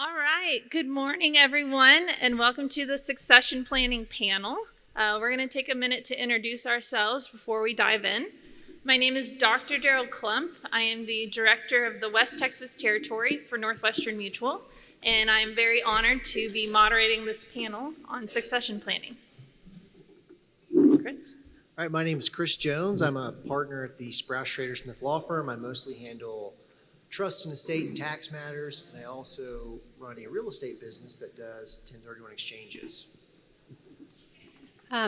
All right, good morning, everyone, and welcome to the succession planning panel. We're going to take a minute to introduce ourselves before we dive in. My name is Dr. Daryl Klump. I am the director of the West Texas Territory for Northwestern Mutual, and I am very honored to be moderating this panel on succession planning. Chris? All right, my name is Chris Jones. I'm a partner at the Sprouse, Shrader Smith Law Firm. I mostly handle trust and estate and tax matters, and I also run a real estate business that does 1031 exchanges.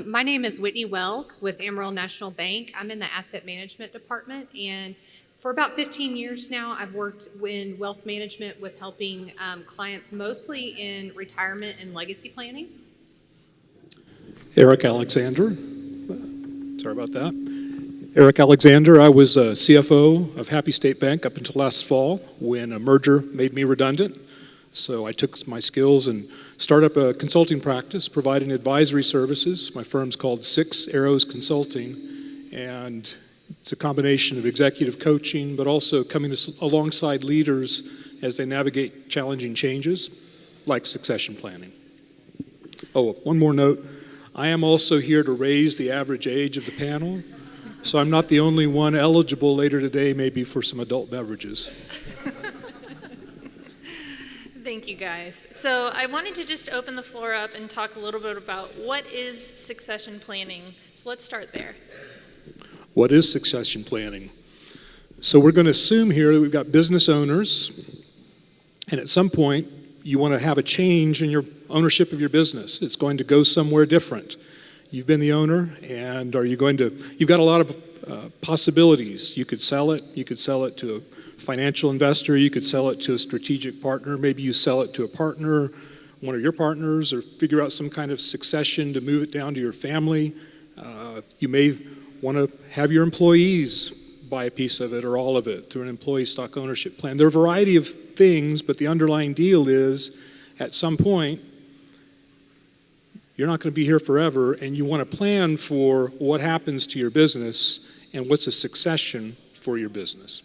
My name is Whitney Wells with Amarillo National Bank. I'm in the asset management department, and for about 15 years now, I've worked in wealth management with helping clients mostly in retirement and legacy planning. Eric Alexander. Sorry about that. Eric Alexander, I was a CFO of Happy State Bank up until last fall when a merger made me redundant. So I took my skills and started up a consulting practice providing advisory services. My firm's called Six Arrows Consulting, and it's a combination of executive coaching, but also coming alongside leaders as they navigate challenging changes, like succession planning. Oh, one more note. I am also here to raise the average age of the panel, so I'm not the only one eligible later today, maybe for some adult beverages. Thank you, guys. So I wanted to just open the floor up and talk a little bit about what is succession planning. So let's start there. What is succession planning? So we're going to assume here that we've got business owners, and at some point you want to have a change in your ownership of your business. It's going to go somewhere different. You've been the owner, and you've got a lot of possibilities. You could sell it to a financial investor, you could sell it to a strategic partner, maybe you sell it to a partner, one of your partners, or figure out some kind of succession to move it down to your family. You may want to have your employees buy a piece of it or all of it through an employee stock ownership plan. There are a variety of things, but the underlying deal is at some point you're not going to be here forever, and you want to plan for what happens to your business and what's a succession for your business.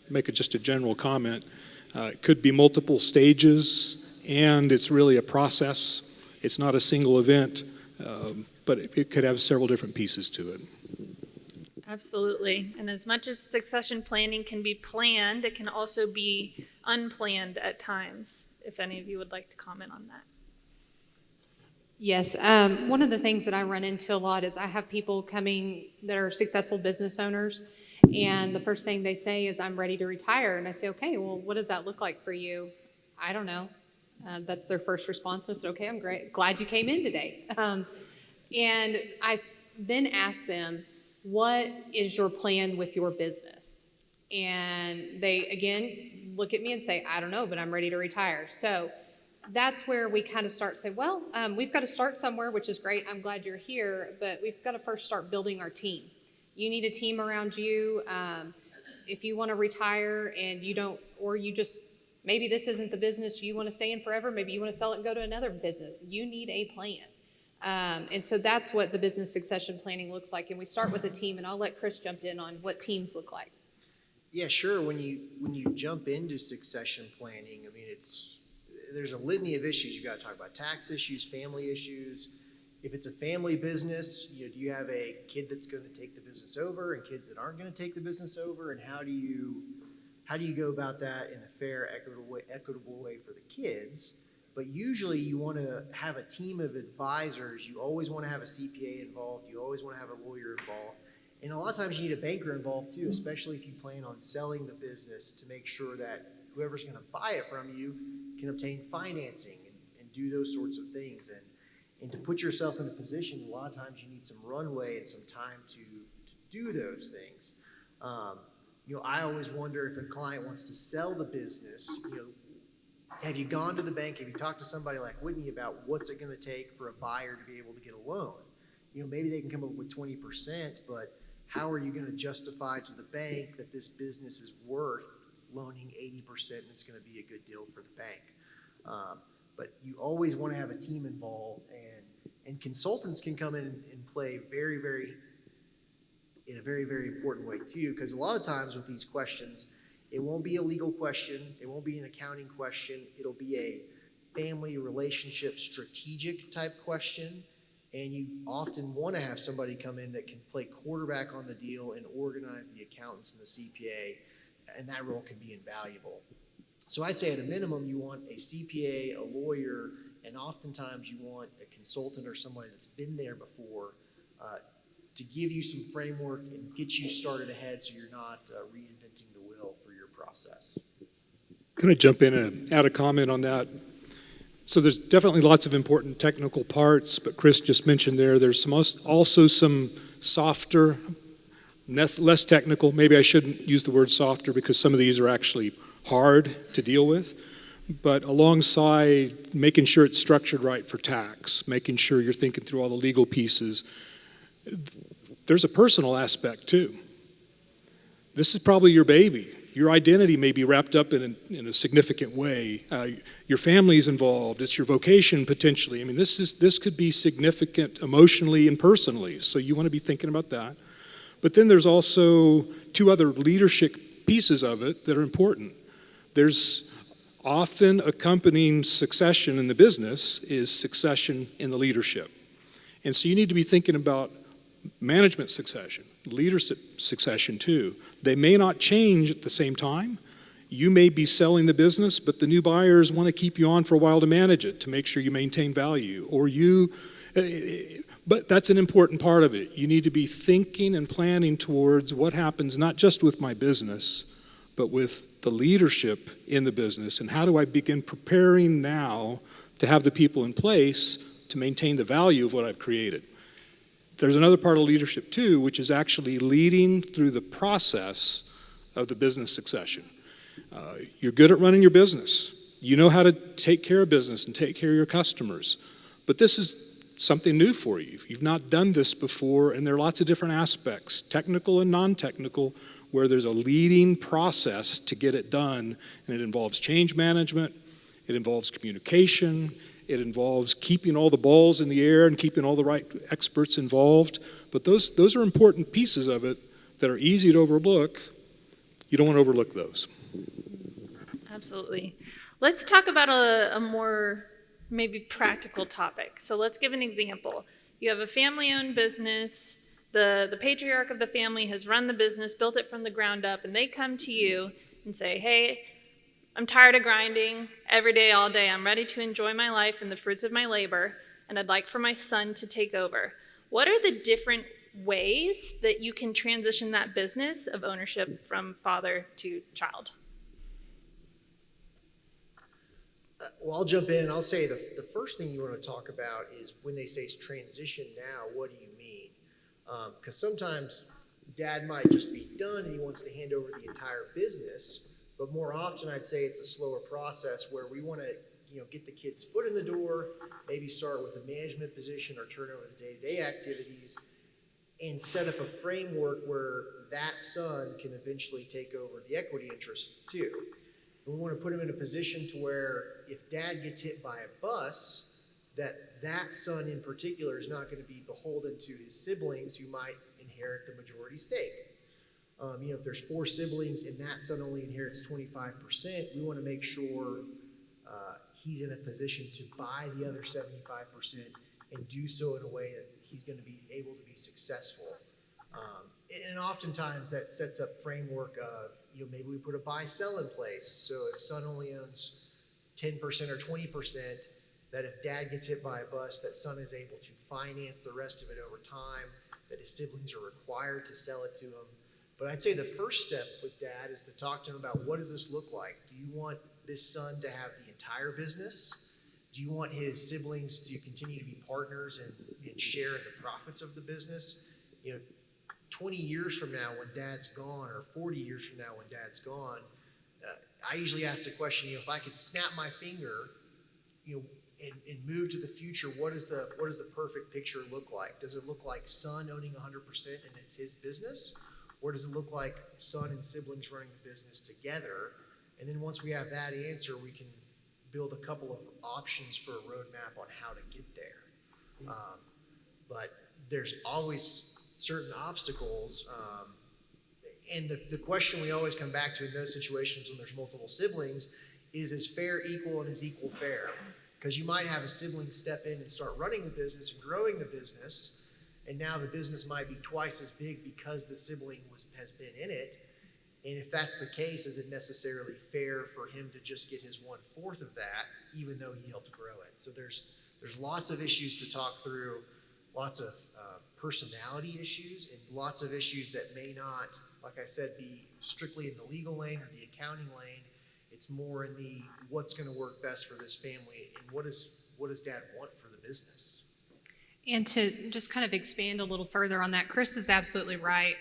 Make it just a general comment. It could be multiple stages, and it's really a process. It's not a single event, but it could have several different pieces to it. Absolutely. And as much as succession planning can be planned, it can also be unplanned at times, if any of you would like to comment on that. Yes, one of the things that I run into a lot is I have people coming that are successful business owners, and the first thing they say is, I'm ready to retire. And I say, okay, well, what does that look like for you? I don't know. That's their first response. I said, okay, I'm glad you came in today. And I then ask them, what is your plan with your business? And they, again, look at me and say, I don't know, but I'm ready to retire. So that's where we kind of start to say, well, we've got to start somewhere, which is great. I'm glad you're here, but we've got to first start building our team. You need a team around you. If you want to retire and you don't, or you just, maybe this isn't the business you want to stay in forever. Maybe you want to sell it and go to another business. You need a plan. And so that's what the business succession planning looks like. And we start with a team, and I'll let Chris jump in on what teams look like. Yeah, sure. When you jump into succession planning, I mean, there's a litany of issues you got to talk about: tax issues, family issues. If it's a family business, do you have a kid that's going to take the business over and kids that aren't going to take the business over? And how do you go about that in a fair, equitable way for the kids? But usually you want to have a team of advisors. You always want to have a CPA involved. You always want to have a lawyer involved. And a lot of times you need a banker involved too, especially if you plan on selling the business, to make sure that whoever's going to buy it from you can obtain financing and do those sorts of things. And to put yourself in a position, a lot of times you need some runway and some time to do those things. I always wonder, if a client wants to sell the business, have you gone to the bank? Have you talked to somebody like Whitney about what's it going to take for a buyer to be able to get a loan? Maybe they can come up with 20%, but how are you going to justify to the bank that this business is worth loaning 80% and it's going to be a good deal for the bank? But you always want to have a team involved, and consultants can come in and play in a very, very important way too, because a lot of times with these questions, It won't be a legal question. It won't be an accounting question. It'll be a family relationship strategic type question. And you often want to have somebody come in that can play quarterback on the deal and organize the accountants and the CPA, and that role can be invaluable. So I'd say at a minimum, you want a CPA, a lawyer, and oftentimes you want a consultant or somebody that's been there before to give you some framework and get you started ahead so you're not reinventing the wheel for your process. Can I jump in and add a comment on that? So there's definitely lots of important technical parts, but Chris just mentioned there's also some softer, less technical. Maybe I shouldn't use the word softer because some of these are actually hard to deal with. But alongside making sure it's structured right for tax, making sure you're thinking through all the legal pieces, there's a personal aspect too. This is probably your baby. Your identity may be wrapped up in a significant way. Your family's involved. It's your vocation potentially. I mean, this could be significant emotionally and personally. So you want to be thinking about that. But then there's also two other leadership pieces of it that are important. There's often accompanying succession in the business is succession in the leadership. And so you need to be thinking about management succession, leadership succession too. They may not change at the same time. You may be selling the business, but the new buyers want to keep you on for a while to manage it, to make sure you maintain value. But that's an important part of it. You need to be thinking and planning towards what happens not just with my business, but with the leadership in the business. And how do I begin preparing now to have the people in place to maintain the value of what I've created? There's another part of leadership too, which is actually leading through the process of the business succession. You're good at running your business. You know how to take care of business and take care of your customers. But this is something new for you. You've not done this before, and there are lots of different aspects, technical and non-technical, where there's a leading process to get it done, and it involves change management, it involves communication, it involves keeping all the balls in the air and keeping all the right experts involved. But those are important pieces of it that are easy to overlook. You don't want to overlook those. Absolutely. Let's talk about a more maybe practical topic. So let's give an example. You have a family-owned business. The patriarch of the family has run the business, built it from the ground up, and they come to you and say, hey, I'm tired of grinding every day, all day. I'm ready to enjoy my life and the fruits of my labor, and I'd like for my son to take over. What are the different ways that you can transition that business of ownership from father to child? Well, I'll jump in and I'll say the first thing you want to talk about is when they say transition now, what do you mean? Because sometimes dad might just be done and he wants to hand over the entire business. But more often, I'd say it's a slower process where we want to, get the kid's foot in the door, maybe start with a management position or turn over the day-to-day activities, and set up a framework where that son can eventually take over the equity interest too. And we want to put him in a position to where if dad gets hit by a bus, that son in particular is not going to be beholden to his siblings who might inherit the majority stake. If there's 4 siblings and that son only inherits 25%, we want to make sure he's in a position to buy the other 75% and do so in a way that he's going to be able to be successful. And oftentimes that sets up framework of, maybe we put a buy-sell in place. So if son only owns 10% or 20%, that if dad gets hit by a bus, that son is able to finance the rest of it over time, that his siblings are required to sell it to him. But I'd say the first step with dad is to talk to him about what does this look like? Do you want this son to have the entire business? Do you want his siblings to continue to be partners and share in the profits of the business? 20 years from now when dad's gone, or 40 years from now when dad's gone, I usually ask the question, if I could snap my finger, and move to the future, what does the perfect picture look like? Does it look like son owning 100% and it's his business? Or does it look like son and siblings running the business together? And then once we have that answer, we can build a couple of options for a roadmap on how to get there. But there's always certain obstacles, And the question we always come back to in those situations when there's multiple siblings is fair equal and is equal fair? Because you might have a sibling step in and start running the business and growing the business, and now the business might be twice as big because the sibling has been in it. And if that's the case, is it necessarily fair for him to just get his 1/4 of that, even though he helped grow it? So there's lots of issues to talk through, lots of personality issues, and lots of issues that may not, like I said, be strictly in the legal lane or the accounting lane. It's more in the what's going to work best for this family, and what does Dad want for the business? And to just kind of expand a little further on that, Chris is absolutely right.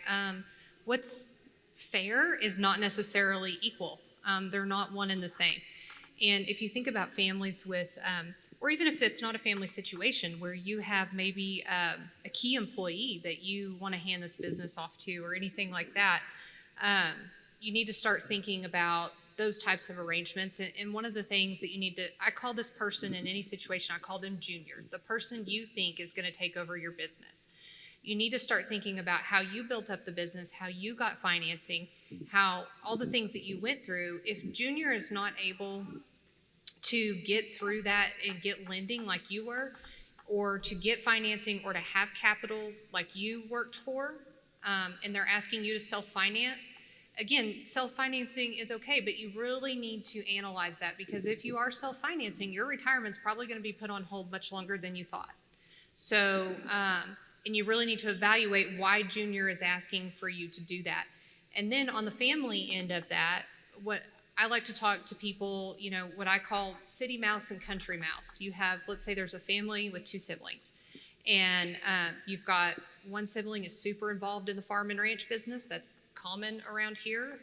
What's fair is not necessarily equal. They're not one and the same. And if you think about families with, or even if it's not a family situation where you have maybe a key employee that you want to hand this business off to or anything like that, you need to start thinking about those types of arrangements. And one of the things that you need to, I call this person in any situation, I call them junior, the person you think is going to take over your business. You need to start thinking about how you built up the business, how you got financing, how all the things that you went through. If junior is not able to get through that and get lending like you were, or to get financing or to have capital like you worked for, and they're asking you to self-finance, again, self-financing is okay, but you really need to analyze that, because if you are self-financing, your retirement's probably going to be put on hold much longer than you thought. So, and you really need to evaluate why junior is asking for you to do that. And then on the family end of that, what I like to talk to people, you know, what I call city mouse and country mouse. You have, let's say there's a family with 2 siblings, and you've got one sibling is super involved in the farm and ranch business. That's common around here.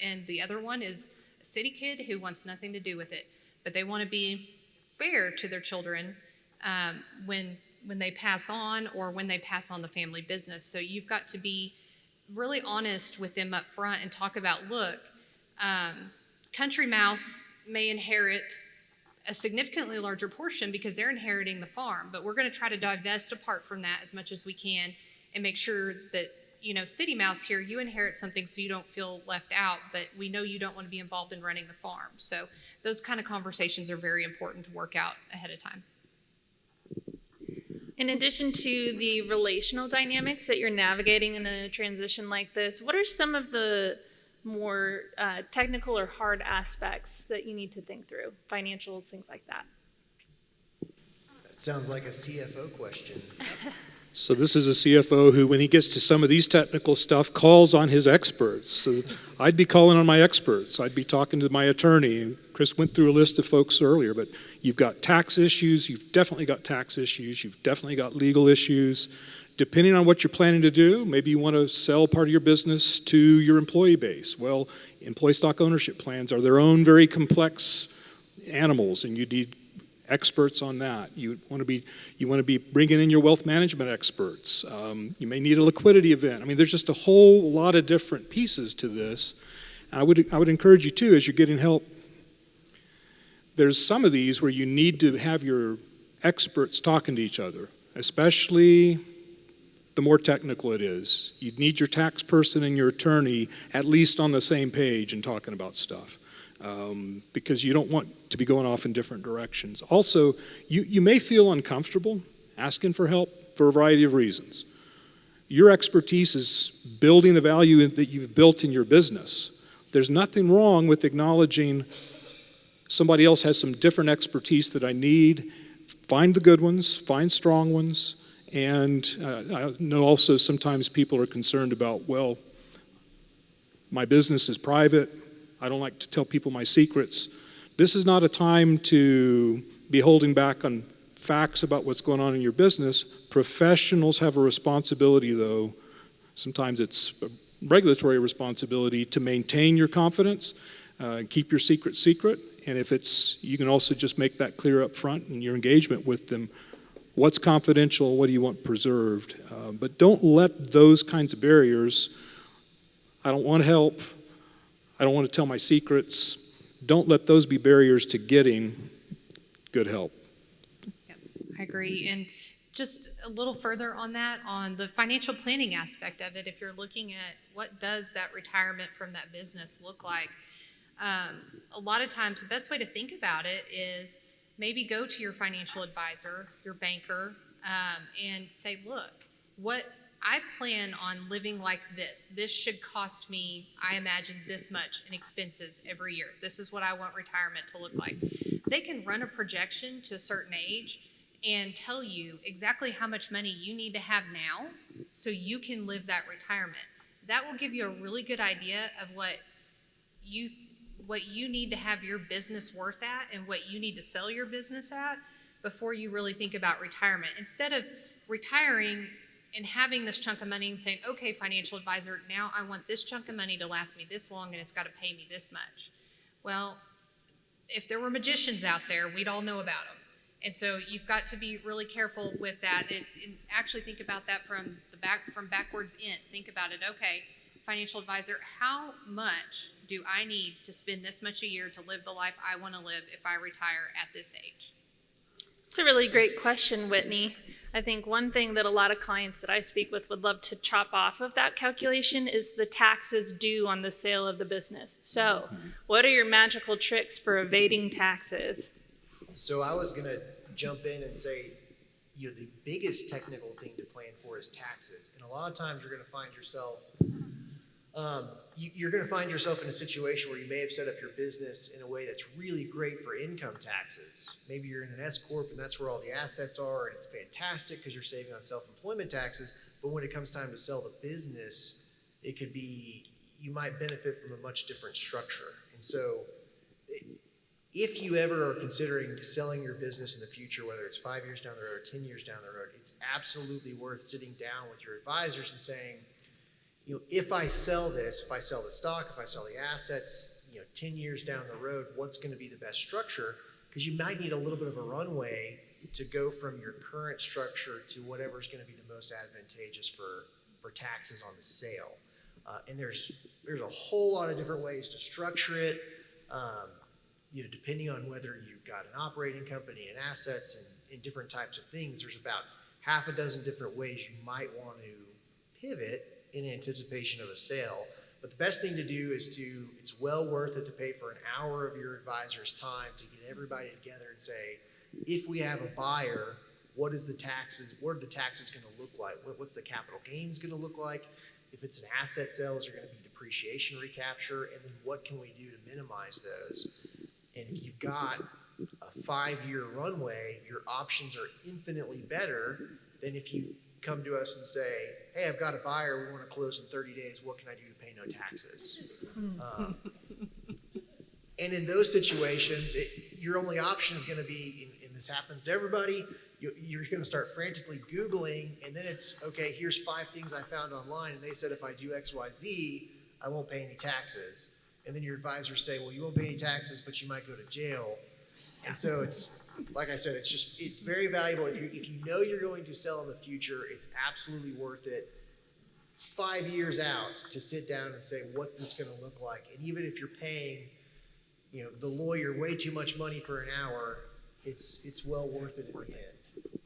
And the other one is a city kid who wants nothing to do with it, but they want to be fair to their children when they pass on, or when they pass on the family business. So you've got to be really honest with them up front and talk about, look, country mouse may inherit a significantly larger portion because they're inheriting the farm, but we're going to try to divest apart from that as much as we can and make sure that, you know, city mouse here, you inherit something so you don't feel left out, but we know you don't want to be involved in running the farm. So those kind of conversations are very important to work out ahead of time. In addition to the relational dynamics that you're navigating in a transition like this, what are some of the more technical or hard aspects that you need to think through? Financials, things like that. That sounds like a CFO question. So this is a CFO who, when he gets to some of these technical stuff, calls on his experts. So I'd be calling on my experts. I'd be talking to my attorney. Chris went through a list of folks earlier, but you've got tax issues. You've definitely got tax issues. You've definitely got legal issues. Depending on what you're planning to do, maybe you want to sell part of your business to your employee base. Well, employee stock ownership plans are their own very complex animals, and you need experts on that. You want to be bringing in your wealth management experts. You may need a liquidity event. I mean, there's just a whole lot of different pieces to this. And I would encourage you too, as you're getting help. There's some of these where you need to have your experts talking to each other, especially the more technical it is. You need your tax person and your attorney at least on the same page and talking about stuff. Because you don't want to be going off in different directions. Also, you may feel uncomfortable asking for help for a variety of reasons. Your expertise is building the value that you've built in your business. There's nothing wrong with acknowledging somebody else has some different expertise that I need. Find the good ones, find strong ones, and I know also sometimes people are concerned about, well, my business is private. I don't like to tell people my secrets. This is not a time to be holding back on facts about what's going on in your business. Professionals have a responsibility, though. Sometimes it's a regulatory responsibility to maintain your confidence, keep your secret secret. And if you can also just make that clear up front in your engagement with them. What's confidential? What do you want preserved? But don't let those kinds of barriers, I don't want help, I don't want to tell my secrets. Don't let those be barriers to getting good help. Yep, I agree. And just a little further on that, on the financial planning aspect of it, if you're looking at what does that retirement from that business look like, a lot of times the best way to think about it is maybe go to your financial advisor, your banker, and say, look, what I plan on living like this. This should cost me, I imagine, this much in expenses every year. This is what I want retirement to look like. They can run a projection to a certain age and tell you exactly how much money you need to have now so you can live that retirement. That will give you a really good idea of what you need to have your business worth at and what you need to sell your business at before you really think about retirement. Instead of retiring and having this chunk of money and saying, okay, financial advisor, now I want this chunk of money to last me this long and it's got to pay me this much. Well, if there were magicians out there, we'd all know about them. And so you've got to be really careful with that. Actually think about that from backwards in. Think about it. Okay, financial advisor, how much do I need to spend this much a year to live the life I want to live if I retire at this age? It's a really great question, Whitney. I think one thing that a lot of clients that I speak with would love to chop off of that calculation is the taxes due on the sale of the business. So, what are your magical tricks for evading taxes? So I was going to jump in and say, the biggest technical thing to plan for is taxes. And a lot of times you're going to find yourself, in a situation where you may have set up your business in a way that's really great for income taxes. Maybe you're in an S corp and that's where all the assets are, and it's fantastic because you're saving on self-employment taxes. But when it comes time to sell the business, it could be, you might benefit from a much different structure. And so if you ever are considering selling your business in the future, whether it's 5 years down the road or 10 years down the road, it's absolutely worth sitting down with your advisors and saying, if I sell the stock, if I sell the assets, 10 years down the road, what's going to be the best structure? Because you might need a little bit of a runway to go from your current structure to whatever's going to be the most advantageous for taxes on the sale. And there's a whole lot of different ways to structure it. Depending on whether you've got an operating company and assets and different types of things, there's about half a dozen different ways you might want to pivot in anticipation of a sale. But the best thing to do is it's well worth it to pay for an hour of your advisor's time to get everybody together and say, if we have a buyer, what are the taxes going to look like? What's the capital gains going to look like? If it's an asset sale, is there going to be depreciation recapture? And then what can we do to minimize those? And if you've got a 5-year runway, your options are infinitely better than if you come to us and say, hey, I've got a buyer, we want to close in 30 days, what can I do to pay no taxes? And in those situations, your only option is going to be, and this happens to everybody, you're going to start frantically Googling, and then it's, okay, here's 5 things I found online, and they said if I do X, Y, Z, I won't pay any taxes. And then your advisors say, well, you won't pay any taxes, but you might go to jail. And so it's, like I said, it's very valuable. If you know you're going to sell in the future, it's absolutely worth it 5 years out to sit down and say, what's this going to look like? And even if you're paying, the lawyer way too much money for an hour, it's well worth it in the end.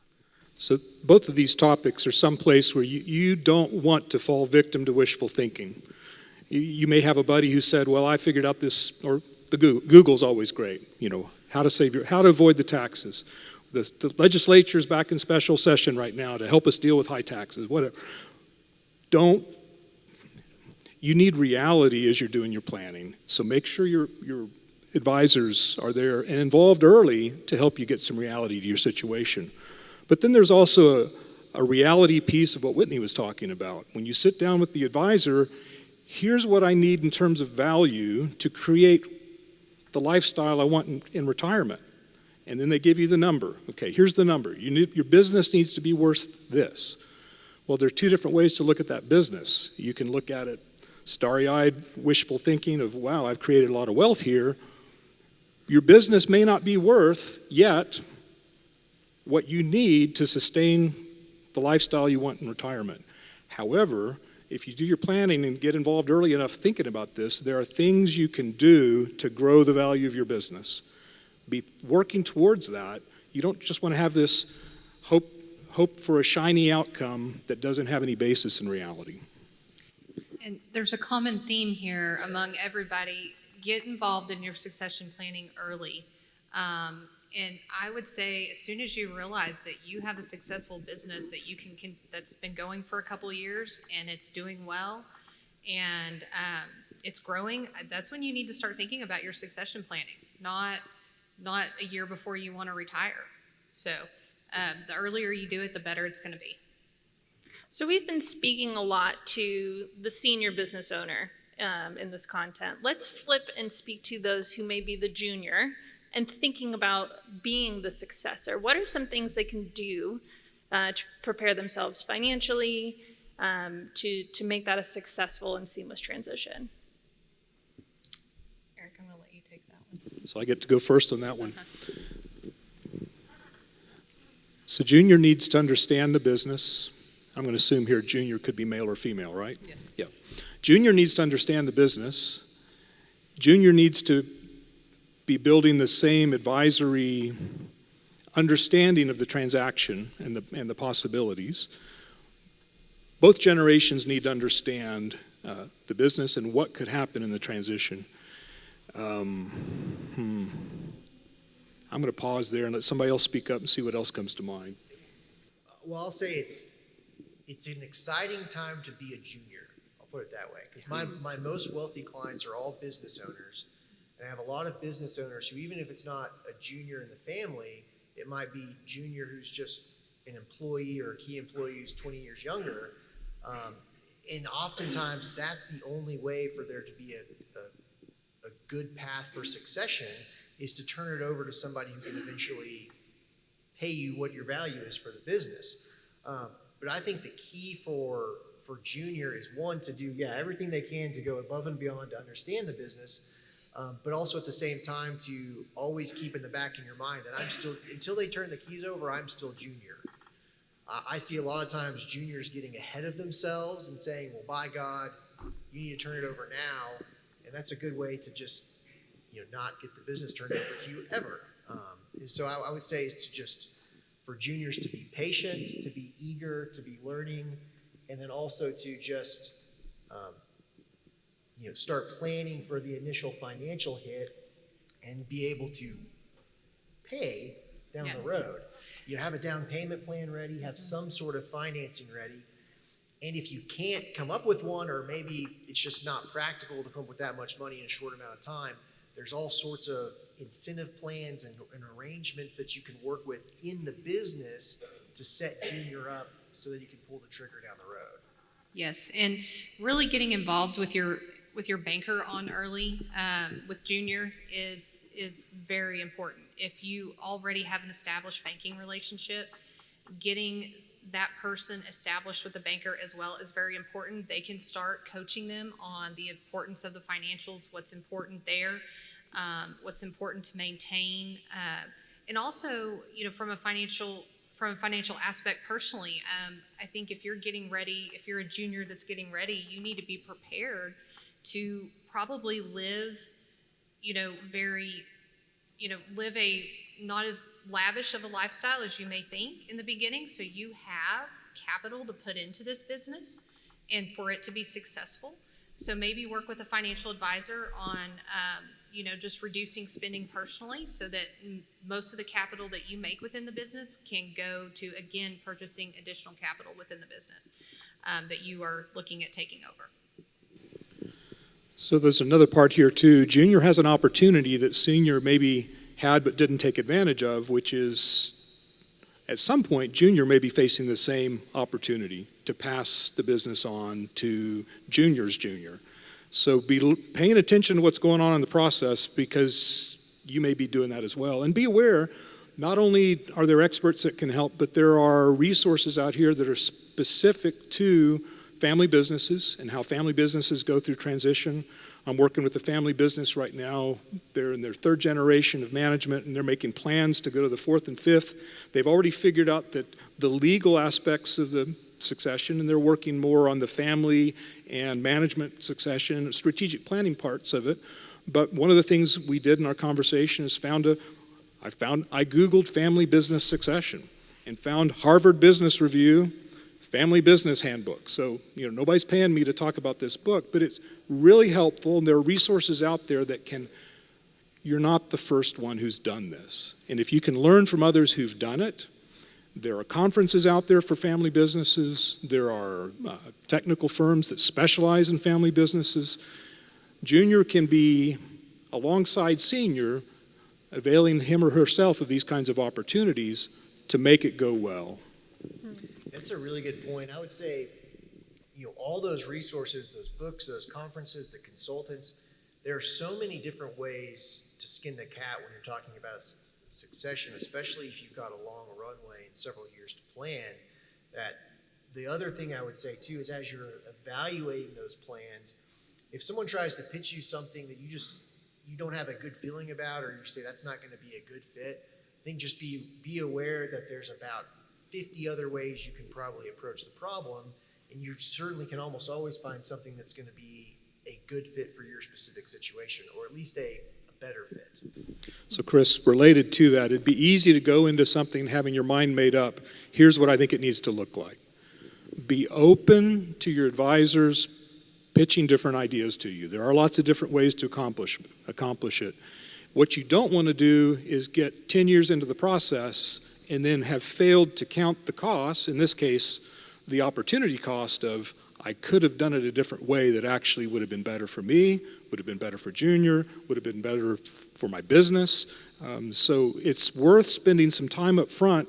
So both of these topics are someplace where you don't want to fall victim to wishful thinking. You may have a buddy who said, well, I figured out this, or Google's always great, how to avoid the taxes. The legislature's back in special session right now to help us deal with high taxes, whatever. You need reality as you're doing your planning. So make sure your advisors are there and involved early to help you get some reality to your situation. But then there's also a reality piece of what Whitney was talking about. When you sit down with the advisor, here's what I need in terms of value to create the lifestyle I want in retirement. And then they give you the number. Okay, here's the number. Your business needs to be worth this. Well, there are 2 different ways to look at that business. You can look at it starry-eyed, wishful thinking of, wow, I've created a lot of wealth here. Your business may not be worth yet what you need to sustain the lifestyle you want in retirement. However, if you do your planning and get involved early enough thinking about this, there are things you can do to grow the value of your business. Be working towards that. You don't just want to have this hope for a shiny outcome that doesn't have any basis in reality. And there's a common theme here among everybody. Get involved in your succession planning early. And I would say as soon as you realize that you have a successful business that you can that's been going for a couple of years and it's doing well and it's growing, that's when you need to start thinking about your succession planning, not a year before you want to retire. So the earlier you do it, the better it's going to be. So we've been speaking a lot to the senior business owner in this content. Let's flip and speak to those who may be the junior and thinking about being the successor. What are some things they can do to prepare themselves financially to make that a successful and seamless transition? Eric, I'm going to let you take that one. So I get to go first on that one. So junior needs to understand the business. I'm going to assume here junior could be male or female, right? Yes. Yeah. Junior needs to understand the business. Junior needs to be building the same advisory understanding of the transaction and the possibilities. Both generations need to understand the business and what could happen in the transition. I'm going to pause there and let somebody else speak up and see what else comes to mind. Well, I'll say it's an exciting time to be a junior. I'll put it that way, because my most wealthy clients are all business owners, and I have a lot of business owners who, even if it's not a junior in the family, it might be junior who's just an employee or a key employee who's 20 years younger, and oftentimes that's the only way for there to be a good path for succession is to turn it over to somebody who can eventually pay you what your value is for the business. But I think the key for junior is, one, to do everything they can to go above and beyond to understand the business, but also at the same time to always keep in the back of your mind that I'm still, until they turn the keys over, I'm still junior. I see a lot of times juniors getting ahead of themselves and saying, well, by God, you need to turn it over now, and that's a good way to just not get the business turned over to you ever. So I would say is to just, for juniors to be patient, to be eager, to be learning, and then also to just start planning for the initial financial hit and be able to pay down the road. Have a down payment plan ready, have some sort of financing ready, and if you can't come up with one, or maybe it's just not practical to come up with that much money in a short amount of time, there's all sorts of incentive plans and arrangements that you can work with in the business to set junior up so that you can pull the trigger down the road. Yes, and really getting involved with your banker on early with junior is very important. If you already have an established banking relationship, getting that person established with the banker as well is very important. They can start coaching them on the importance of the financials, what's important there, what's important to maintain, and also, from a financial aspect personally, I think if you're getting ready, if you're a junior that's getting ready, you need to be prepared to probably live, live a not as lavish of a lifestyle as you may think in the beginning. So you have capital to put into this business and for it to be successful. So maybe work with a financial advisor on, just reducing spending personally so that most of the capital that you make within the business can go to, again, purchasing additional capital within the business that you are looking at taking over. So there's another part here too. Junior has an opportunity that senior maybe had but didn't take advantage of, which is at some point junior may be facing the same opportunity to pass the business on to junior's junior. So be paying attention to what's going on in the process, because you may be doing that as well. And be aware, not only are there experts that can help, but there are resources out here that are specific to family businesses and how family businesses go through transition. I'm working with a family business right now. They're in their third generation of management, and they're making plans to go to the fourth and fifth. They've already figured out that the legal aspects of the succession, and they're working more on the family and management succession, strategic planning parts of it. But one of the things we did in our conversation is I Googled family business succession. and found Harvard Business Review, Family Business Handbook. So, nobody's paying me to talk about this book, but it's really helpful, and there are resources out there that you're not the first one who's done this. And if you can learn from others who've done it, there are conferences out there for family businesses. There are technical firms that specialize in family businesses. Junior can be alongside senior, availing him or herself of these kinds of opportunities to make it go well. That's a really good point. I would say, all those resources, those books, those conferences, the consultants, there are so many different ways to skin the cat when you're talking about succession, especially if you've got a long runway and several years to plan. That the other thing I would say too is, as you're evaluating those plans, if someone tries to pitch you something that you don't have a good feeling about, or you say that's not going to be a good fit, I think just be aware that there's about 50 other ways you can probably approach the problem, and you certainly can almost always find something that's going to be a good fit for your specific situation, or at least a better fit. So Chris, related to that, it'd be easy to go into something having your mind made up. Here's what I think it needs to look like. Be open to your advisors pitching different ideas to you. There are lots of different ways to accomplish it. What you don't want to do is get 10 years into the process and then have failed to count the costs, in this case, the opportunity cost of, I could have done it a different way that actually would have been better for me, would have been better for Junior, would have been better for my business. So it's worth spending some time up front.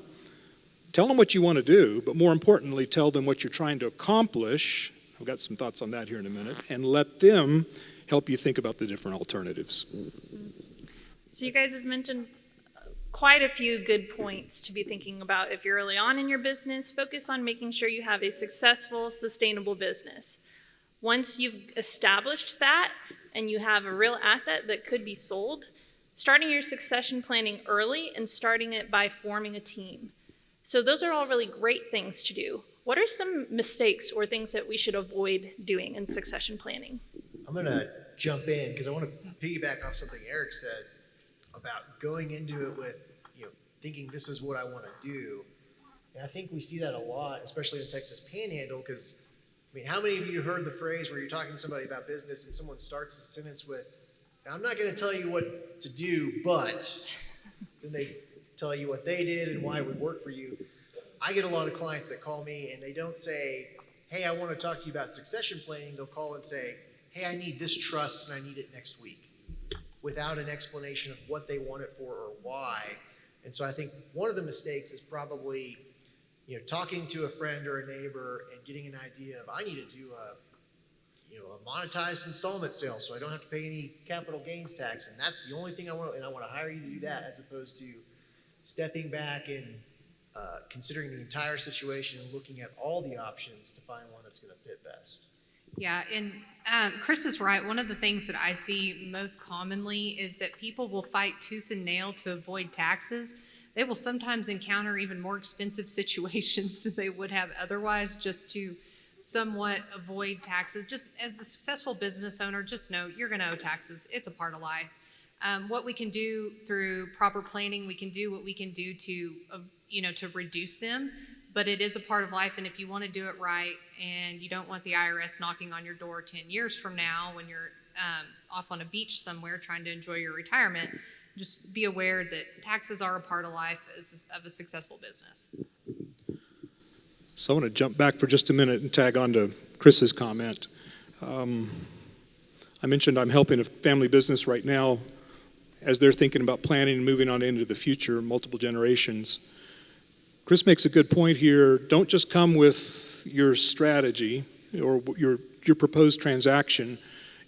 Tell them what you want to do, but more importantly, tell them what you're trying to accomplish. I've got some thoughts on that here in a minute, and let them help you think about the different alternatives. So you guys have mentioned quite a few good points to be thinking about if you're early on in your business. Focus on making sure you have a successful, sustainable business. Once you've established that and you have a real asset that could be sold, starting your succession planning early and starting it by forming a team. So those are all really great things to do. What are some mistakes or things that we should avoid doing in succession planning? I'm going to jump in because I want to piggyback off something Eric said about going into it with, thinking this is what I want to do. And I think we see that a lot, especially in Texas Panhandle, because, how many of you heard the phrase where you're talking to somebody about business and someone starts the sentence with, I'm not going to tell you what to do, but then they tell you what they did and why it would work for you. I get a lot of clients that call me and they don't say, hey, I want to talk to you about succession planning. They'll call and say, hey, I need this trust and I need it next week, without an explanation of what they want it for or why. And so I think one of the mistakes is probably, talking to a friend or a neighbor and getting an idea of, I need to do a monetized installment sale so I don't have to pay any capital gains tax, and that's the only thing I want, and I want to hire you to do that, as opposed to stepping back and considering the entire situation and looking at all the options to find one that's going to fit best. Yeah, and Chris is right. One of the things that I see most commonly is that people will fight tooth and nail to avoid taxes. They will sometimes encounter even more expensive situations than they would have otherwise, just to somewhat avoid taxes. Just as a successful business owner, just know you're going to owe taxes. It's a part of life. What we can do through proper planning, we can do what we can do to reduce them. But it is a part of life, and if you want to do it right and you don't want the IRS knocking on your door 10 years from now when you're off on a beach somewhere trying to enjoy your retirement, just be aware that taxes are a part of life of a successful business. So I want to jump back for just a minute and tag on to Chris's comment. I mentioned I'm helping a family business right now as they're thinking about planning and moving on into the future, multiple generations. Chris makes a good point here. Don't just come with your strategy or your proposed transaction.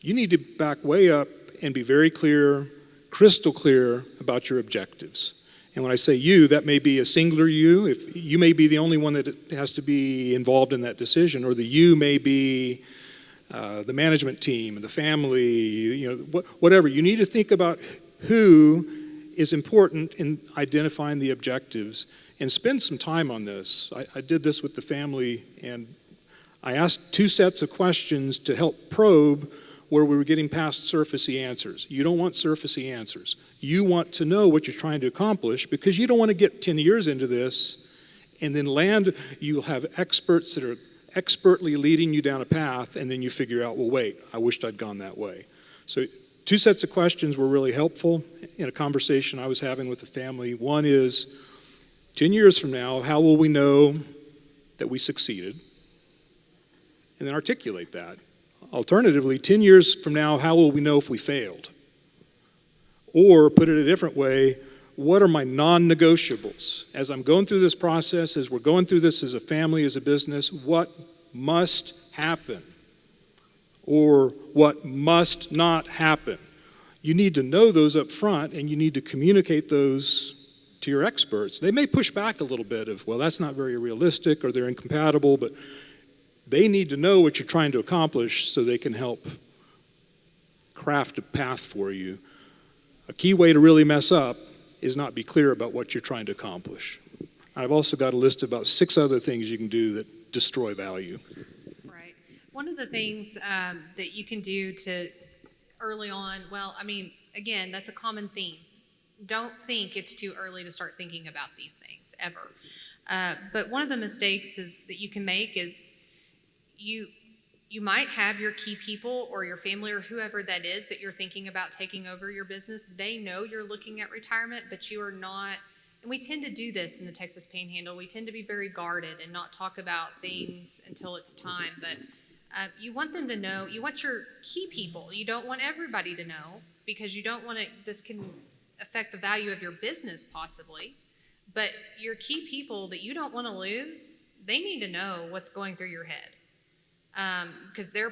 You need to back way up and be very clear, crystal clear about your objectives. And when I say you, that may be a singular you. If you may be the only one that has to be involved in that decision, or the you may be the management team, the family, whatever. You need to think about who is important in identifying the objectives. And spend some time on this. I did this with the family, and I asked 2 sets of questions to help probe where we were getting past surfacey answers. You don't want surfacey answers. You want to know what you're trying to accomplish, because you don't want to get 10 years into this And then you'll have experts that are expertly leading you down a path, and then you figure out, well, wait, I wished I'd gone that way. So 2 sets of questions were really helpful in a conversation I was having with the family. One is, 10 years from now, how will we know that we succeeded? And then articulate that. Alternatively, 10 years from now, how will we know if we failed? Or, put it a different way, what are my non-negotiables? As I'm going through this process, as we're going through this as a family, as a business, what must happen? Or what must not happen? You need to know those up front, and you need to communicate those to your experts. They may push back a little bit of, well, that's not very realistic, or they're incompatible, but they need to know what you're trying to accomplish so they can help craft a path for you. A key way to really mess up is not be clear about what you're trying to accomplish. I've also got a list of about 6 other things you can do that destroy value. Right. One of the things that you can do to early on, well, I mean, again, that's a common theme. Don't think it's too early to start thinking about these things, ever. But one of the mistakes that you can make is you might have your key people or your family or whoever that is that you're thinking about taking over your business. They know you're looking at retirement, but you are not. And we tend to do this in the Texas Panhandle. We tend to be very guarded and not talk about things until it's time. But you want them to know. You want your key people. You don't want everybody to know, because you don't want to. This can affect the value of your business possibly. But your key people that you don't want to lose, they need to know what's going through your head. Because they're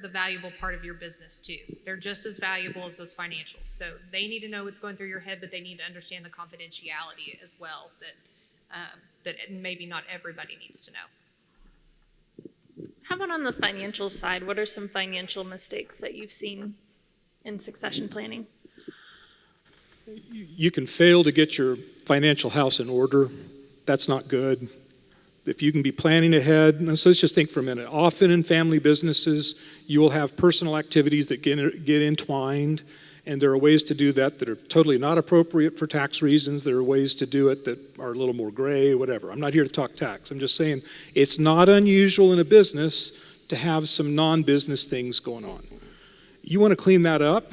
the valuable part of your business too. They're just as valuable as those financials. So they need to know what's going through your head, but they need to understand the confidentiality as well that maybe not everybody needs to know. How about on the financial side? What are some financial mistakes that you've seen in succession planning? You can fail to get your financial house in order. That's not good. If you can be planning ahead, so let's just think for a minute. Often in family businesses, you will have personal activities that get entwined, and there are ways to do that that are totally not appropriate for tax reasons. There are ways to do it that are a little more gray, whatever. I'm not here to talk tax. I'm just saying it's not unusual in a business to have some non-business things going on. You want to clean that up.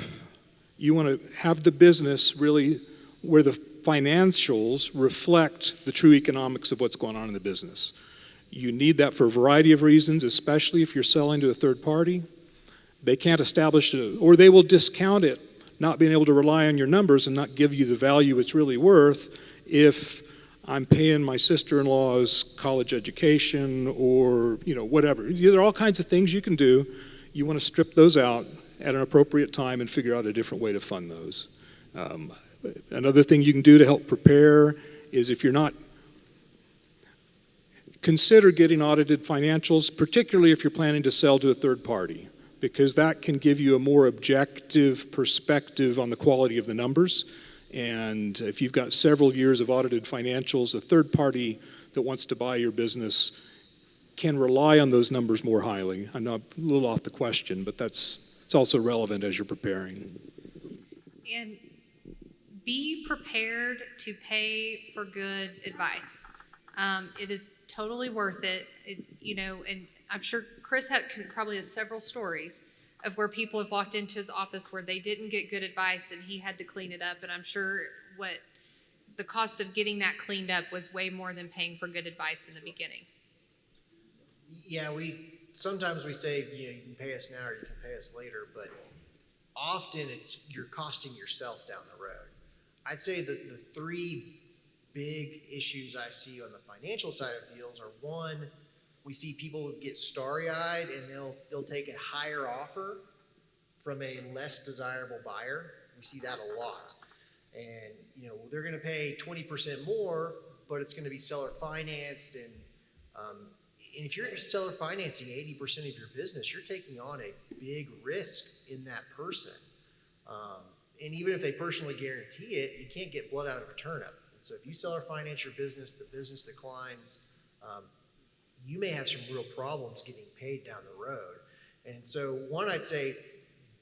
You want to have the business really where the financials reflect the true economics of what's going on in the business. You need that for a variety of reasons, especially if you're selling to a third party. They can't establish it, or they will discount it, not being able to rely on your numbers and not give you the value it's really worth if I'm paying my sister-in-law's college education or whatever. There are all kinds of things you can do. You want to strip those out at an appropriate time and figure out a different way to fund those. Another thing you can do to help prepare is, if you're not, consider getting audited financials, particularly if you're planning to sell to a third party, because that can give you a more objective perspective on the quality of the numbers. And if you've got several years of audited financials, a third party that wants to buy your business can rely on those numbers more highly. I'm not a little off the question, but it's also relevant as you're preparing. And be prepared to pay for good advice. It is totally worth it. And I'm sure Chris probably has several stories of where people have walked into his office where they didn't get good advice and he had to clean it up. And I'm sure what the cost of getting that cleaned up was way more than paying for good advice in the beginning. Yeah, sometimes we say, you can pay us now or you can pay us later, but often you're costing yourself down the road. I'd say that the 3 big issues I see on the financial side of deals are, one, we see people get starry-eyed and they'll take a higher offer from a less desirable buyer. We see that a lot. And they're going to pay 20% more, but it's going to be seller financed. And if you're seller financing 80% of your business, you're taking on a big risk in that person. And even if they personally guarantee it, you can't get blood out of a turnip. And so if you seller finance your business, the business declines, you may have some real problems getting paid down the road. And so one, I'd say,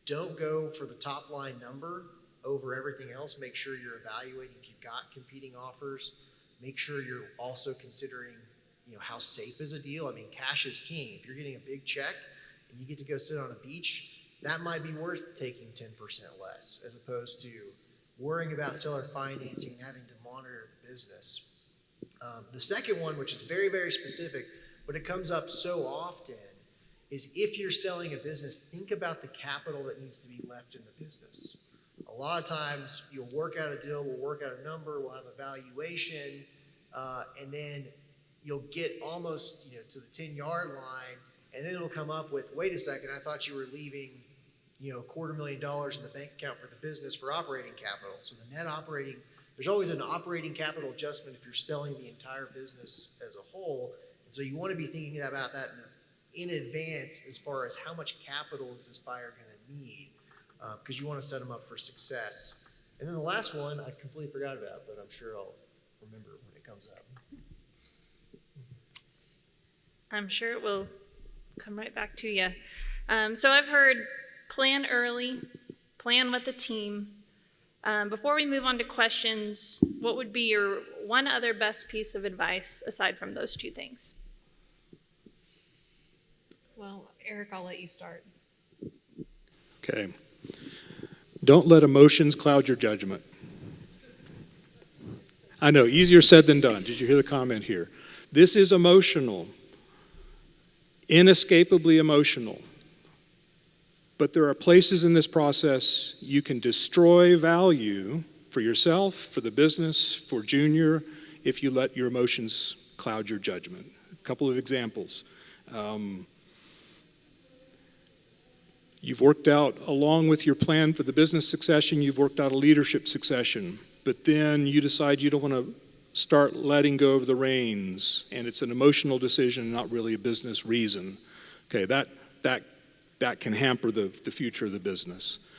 don't go for the top line number over everything else. Make sure you're evaluating if you've got competing offers. Make sure you're also considering, how safe is a deal. I mean, cash is king. If you're getting a big check and you get to go sit on a beach, that might be worth taking 10% less, as opposed to worrying about seller financing and having to monitor the business. The second one, which is very, very specific, but it comes up so often, is if you're selling a business, think about the capital that needs to be left in the business. A lot of times you'll work out a deal, we'll work out a number, we'll have a valuation, and then you'll get almost to the 10-yard line, and then it'll come up with, wait a second, I thought you were leaving $250,000 in the bank account for the business for operating capital. So the net operating, there's always an operating capital adjustment if you're selling the entire business as a whole. And so you want to be thinking about that in advance as far as how much capital is this buyer going to need, because you want to set them up for success. And then the last one I completely forgot about, but I'm sure I'll remember when it comes up. I'm sure it will come right back to you. So I've heard plan early, plan with the team. Before we move on to questions, what would be your one other best piece of advice aside from those two things? Well, Eric, I'll let you start. Okay. Don't let emotions cloud your judgment. I know, easier said than done. Did you hear the comment here? This is emotional, inescapably emotional. But there are places in this process you can destroy value for yourself, for the business, for Junior, if you let your emotions cloud your judgment. A couple of examples. You've worked out, along with your plan for the business succession, you've worked out a leadership succession, but then you decide you don't want to start letting go of the reins, and it's an emotional decision, not really a business reason. Okay, that can hamper the future of the business.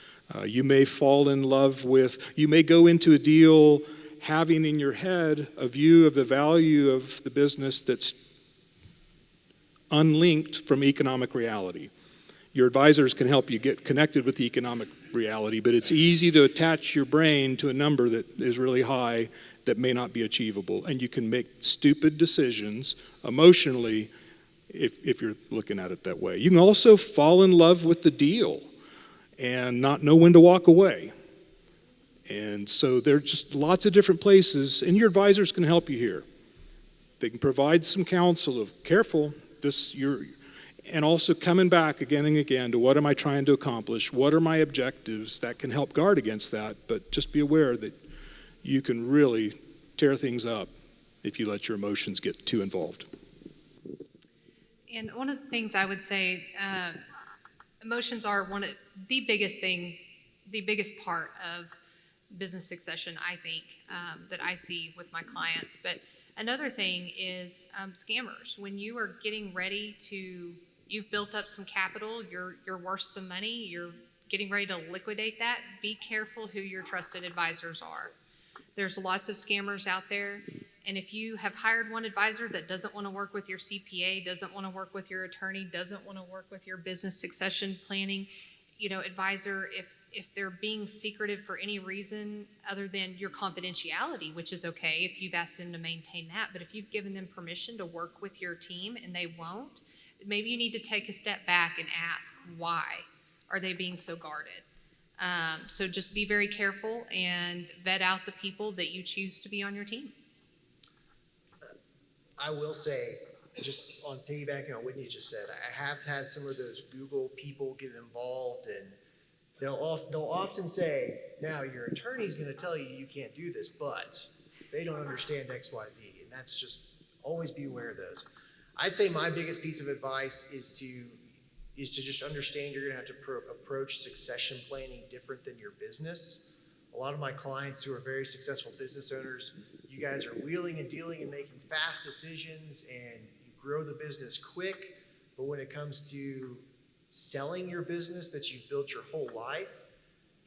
You may fall in love with, you may go into a deal having in your head a view of the value of the business that's unlinked from economic reality. Your advisors can help you get connected with the economic reality, but it's easy to attach your brain to a number that is really high that may not be achievable. And you can make stupid decisions emotionally if you're looking at it that way. You can also fall in love with the deal and not know when to walk away. And so there are just lots of different places, and your advisors can help you here. They can provide some counsel of, careful, and also coming back again and again to what am I trying to accomplish? What are my objectives? That can help guard against that, but just be aware that you can really tear things up if you let your emotions get too involved. And one of the things I would say, emotions are the biggest part of business succession, I think, that I see with my clients. But another thing is scammers. When you are getting ready you've built up some capital, you're worth some money, you're getting ready to liquidate that, be careful who your trusted advisors are. There's lots of scammers out there. And if you have hired one advisor that doesn't want to work with your CPA, doesn't want to work with your attorney, doesn't want to work with your business succession planning, advisor, if they're being secretive for any reason other than your confidentiality, which is okay if you've asked them to maintain that, but if you've given them permission to work with your team and they won't, maybe you need to take a step back and ask, why are they being so guarded? So just be very careful and vet out the people that you choose to be on your team. I will say, just on piggybacking on what Whitney just said, I have had some of those Google people get involved, and they'll often say, now your attorney's going to tell you you can't do this, but they don't understand X, Y, Z, and that's just, always be aware of those. I'd say my biggest piece of advice is to just understand you're going to have to approach succession planning different than your business. A lot of my clients who are very successful business owners, you guys are wheeling and dealing and making fast decisions, and you grow the business quick, but when it comes to selling your business that you've built your whole life,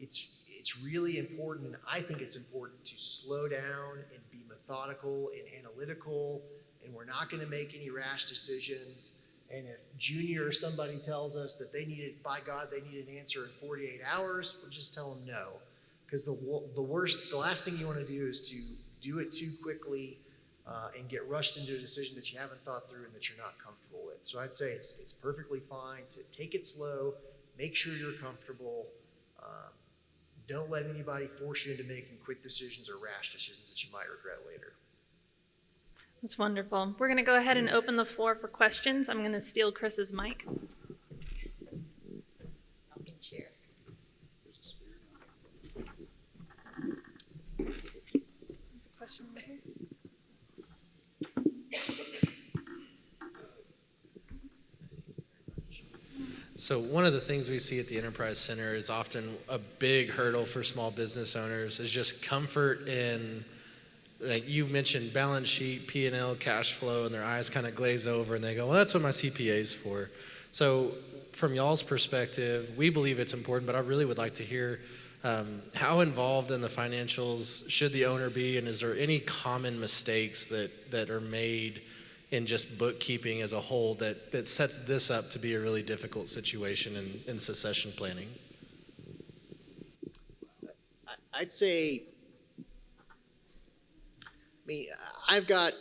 it's really important, and I think it's important to slow down and be methodical and analytical, and we're not going to make any rash decisions. And if Junior or somebody tells us that they need an answer in 48 hours, we'll just tell them no. Because the last thing you want to do is to do it too quickly, and get rushed into a decision that you haven't thought through and that you're not comfortable with. So I'd say it's perfectly fine to take it slow, make sure you're comfortable. Don't let anybody force you into making quick decisions or rash decisions that you might regret later. That's wonderful. We're going to go ahead and open the floor for questions. I'm going to steal Chris's mic. Share. Question right here. So one of the things we see at the Enterprise Center is often a big hurdle for small business owners is just comfort in, like you mentioned, balance sheet, P&L, cash flow, and their eyes kind of glaze over and they go, well, that's what my CPA is for. So from y'all's perspective, we believe it's important, but I really would like to hear how involved in the financials should the owner be, and is there any common mistakes that are made in just bookkeeping as a whole that sets this up to be a really difficult situation in succession planning? I'd say, I've got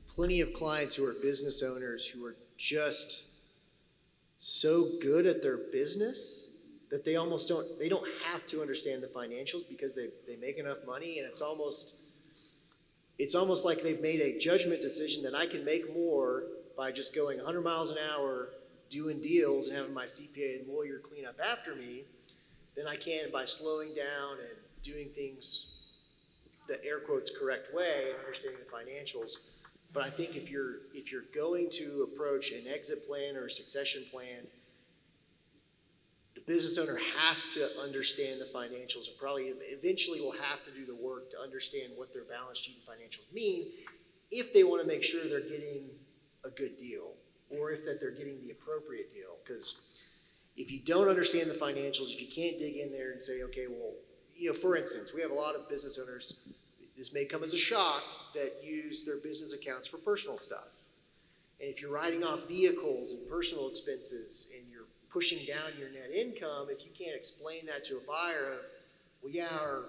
plenty of clients who are business owners who are just so good at their business that they almost don't have to understand the financials because they make enough money, and it's almost like they've made a judgment decision that I can make more by just going 100 miles an hour doing deals and having my CPA and lawyer clean up after me than I can by slowing down and doing things the air quotes correct way and understanding the financials. But I think if you're going to approach an exit plan or a succession plan, the business owner has to understand the financials and probably eventually will have to do the work to understand what their balance sheet and financials mean if they want to make sure they're getting a good deal or if that they're getting the appropriate deal. Because if you don't understand the financials, if you can't dig in there and say, okay, well, for instance, we have a lot of business owners, this may come as a shock, that use their business accounts for personal stuff. And if you're writing off vehicles and personal expenses and you're pushing down your net income, if you can't explain that to a buyer of, well, yeah, our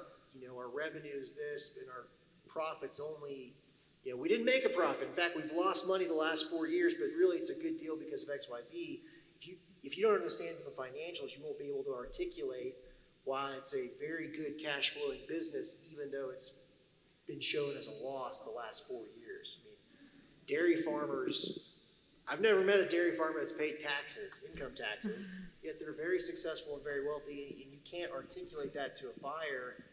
revenue is this and our profits only, we didn't make a profit. In fact, we've lost money the last 4 years, but really it's a good deal because of X, Y, Z. If you don't understand the financials, you won't be able to articulate why it's a very good cash flowing business, even though it's been shown as a loss the last 4 years. Dairy farmers, I've never met a dairy farmer that's paid taxes, income taxes, yet they're very successful and very wealthy, and you can't articulate that to a buyer,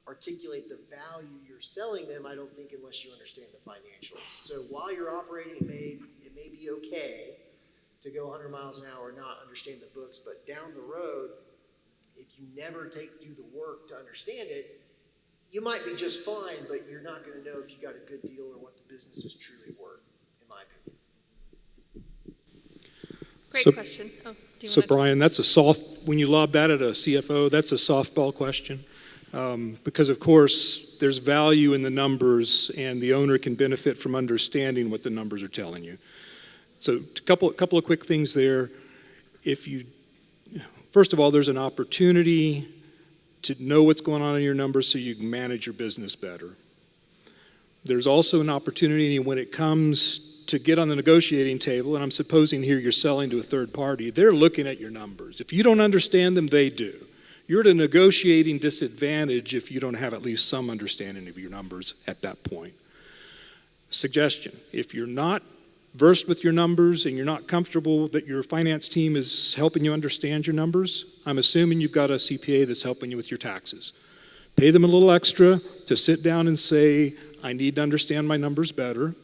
articulate the value you're selling them, I don't think, unless you understand the financials. So while you're operating, it may be okay to go 100 miles an hour and not understand the books, but down the road, if you never do the work to understand it, you might be just fine, but you're not going to know if you got a good deal or what the business is truly worth, in my opinion. Great question. Oh, So Brian, when you lob that at a CFO, that's a softball question. Because of course, there's value in the numbers and the owner can benefit from understanding what the numbers are telling you. So a couple of quick things there. First of all, there's an opportunity to know what's going on in your numbers so you can manage your business better. There's also an opportunity when it comes to get on the negotiating table, and I'm supposing here you're selling to a third party, they're looking at your numbers. If you don't understand them, they do. You're at a negotiating disadvantage if you don't have at least some understanding of your numbers at that point. Suggestion, if you're not versed with your numbers and you're not comfortable that your finance team is helping you understand your numbers, I'm assuming you've got a CPA that's helping you with your taxes. Pay them a little extra to sit down and say, I need to understand my numbers better.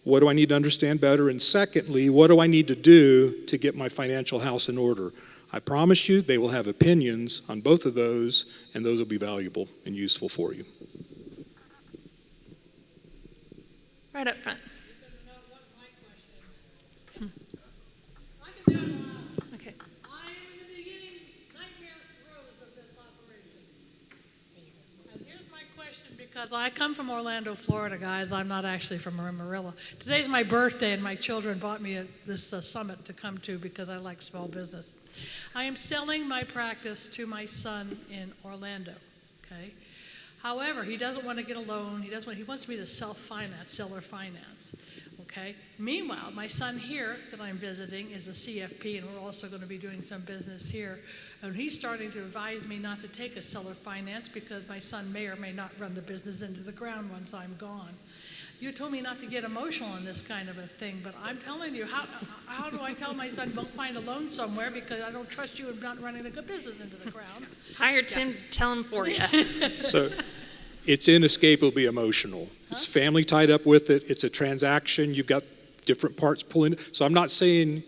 What do I need to understand better? And secondly, what do I need to do to get my financial house in order? I promise you they will have opinions on both of those, and those will be valuable and useful for you. Right up front. Okay. I am in the beginning nightmare throes of this operation. And here's my question, because I come from Orlando, Florida, guys. I'm not actually from Amarillo. Today's my birthday, and my children bought me this summit to come to because I like small business. I am selling my practice to my son in Orlando, okay? However, he doesn't want to get a loan. He wants me to self-finance, seller finance. Okay. Meanwhile, my son here that I'm visiting is a CFP, and we're also going to be doing some business here. And he's starting to advise me not to take a seller finance because my son may or may not run the business into the ground once I'm gone. You told me not to get emotional on this kind of a thing, but I'm telling you, how do I tell my son, don't find a loan somewhere because I don't trust you in not running a good business into the ground? Hire Tim, tell him for you. So it's inescapably emotional. It's family tied up with it. It's a transaction. You've got different parts pulling. So I'm not saying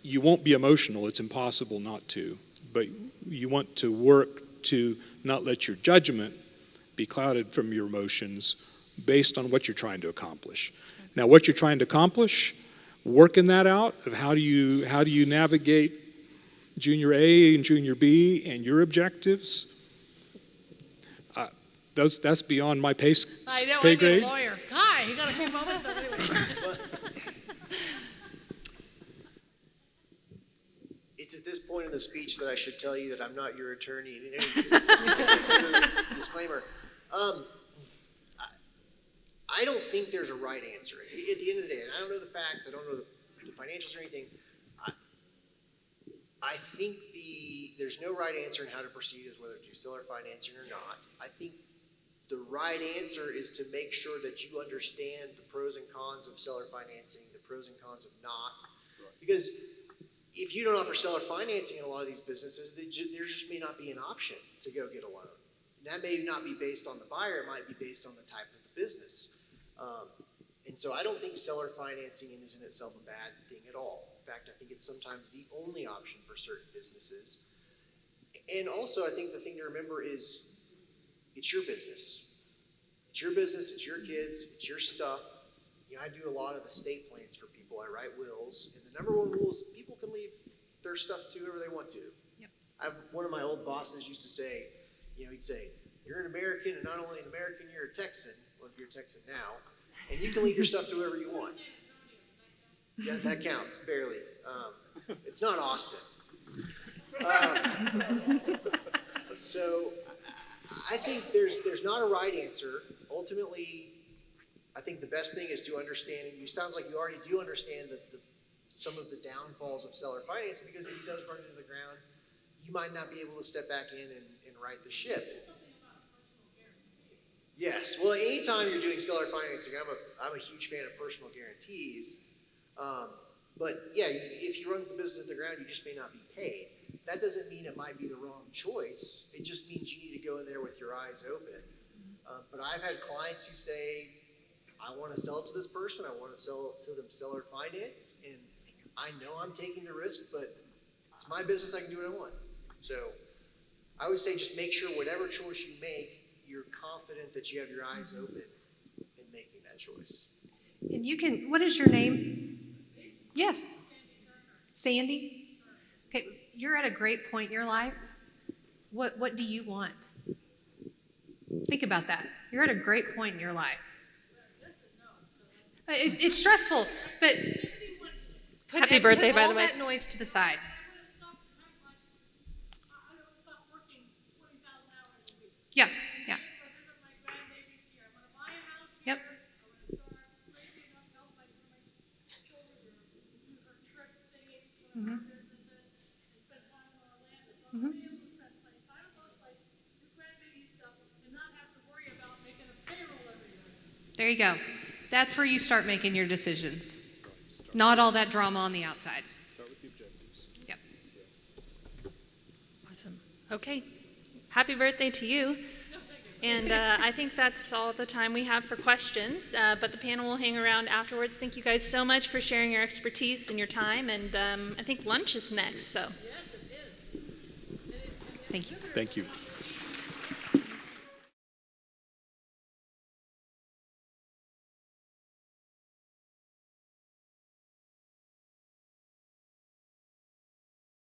you won't be emotional. It's impossible not to. But you want to work to not let your judgment be clouded from your emotions based on what you're trying to accomplish. Now, what you're trying to accomplish, working that out of how do you navigate junior A and junior B and your objectives, that's beyond my pay I grade. need a lawyer. Hi, you got a few moments? It's at this point in the speech that I should tell you that I'm not your attorney. Disclaimer. I don't think there's a right answer. At the end of the day, and I don't know the facts, I don't know the financials or anything, I think there's no right answer in how to proceed as whether to do seller financing or not. I think the right answer is to make sure that you understand the pros and cons of seller financing, the pros and cons of not. Because if you don't offer seller financing in a lot of these businesses, there just may not be an option to go get a loan. And that may not be based on the buyer, it might be based on the type of the business. And so I don't think seller financing is in itself a bad thing at all. In fact, I think it's sometimes the only option for certain businesses. And also, I think the thing to remember is it's your business. It's your business, it's your kids, it's your stuff. You know, I do a lot of estate plans for people. I write wills. And the number one rule is people can leave their stuff to whoever they want to. Yep. One of my old bosses used to say, he'd say, you're an American, and not only an American, you're a Texan. Well, if you're a Texan now. And you can leave your stuff to whoever you want. Yeah, that counts, barely. It's not Austin. So I think there's not a right answer. Ultimately, I think the best thing is to understand, and it sounds like you already do understand some of the downfalls of seller financing, because if he does run into the ground, you might not be able to step back in and right the ship. Yes. Well, anytime you're doing seller financing, I'm a huge fan of personal guarantees. But yeah, if he runs the business to the ground, you just may not be paid. That doesn't mean it might be the wrong choice. It just means you need to go in there with your eyes open. But I've had clients who say, I want to sell it to this person. I want to sell it to them seller finance. And I know I'm taking the risk, but it's my business. I can do what I want. So I would say just make sure whatever choice you make, you're confident that you have your eyes open in making that choice. And what is your name? Yes. Sandy? Okay, you're at a great point in your life. What do you want? Think about that. You're at a great point in your life. It's stressful, but Happy birthday, put by all the way. that noise to the side. Yeah. Yep. Mm-hmm. Mm-hmm. There you go. That's where you start making your decisions. Not all that drama on the outside. Start with the objectives. Yep. Awesome. Okay. Happy birthday to you. And I think that's all the time we have for questions, but the panel will hang around afterwards. Thank you guys so much for sharing your expertise and your time, and I think lunch is next, so. Thank you. Thank you.